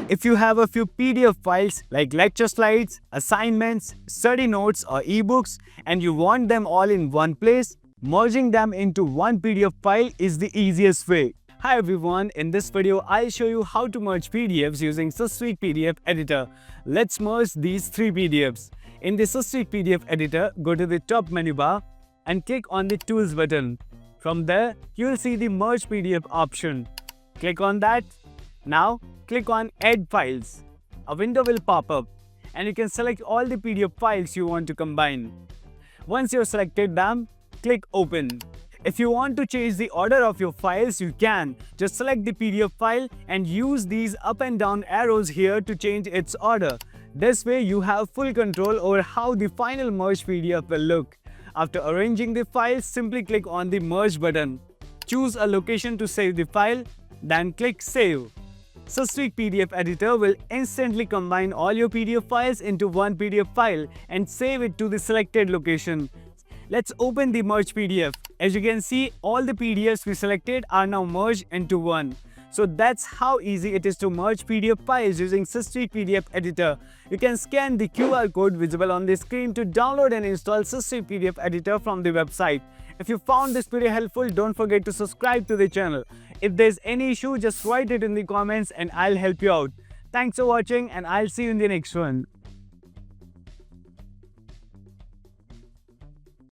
If you have a few PDF files like lecture slides, assignments, study notes or ebooks and you want them all in one place, merging them into one PDF file is the easiest way. Hi everyone, in this video I'll show you how to merge PDFs using Systweak PDF Editor. Let's merge these three PDFs. In the Systweak PDF Editor, go to the top menu bar and click on the Tools button. From there, you'll see the Merge PDF option. Click on that. Now, click on Add Files. A window will pop up and you can select all the PDF files you want to combine. Once you've selected them, click Open. If you want to change the order of your files, you can. Just select the PDF file and use these up and down arrows here to change its order. This way, you have full control over how the final merged PDF will look. After arranging the files, simply click on the Merge button. Choose a location to save the file, then click Save. Systweak PDF Editor will instantly combine all your PDF files into one PDF file and save it to the selected location. Let's open the merged PDF. As you can see, all the PDFs we selected are now merged into one. So that's how easy it is to merge PDF files using Systweak PDF Editor. You can scan the QR code visible on the screen to download and install Systweak PDF Editor from the website. If you found this video helpful, don't forget to subscribe to the channel. If there's any issue, just write it in the comments and I'll help you out. Thanks for watching and I'll see you in the next one.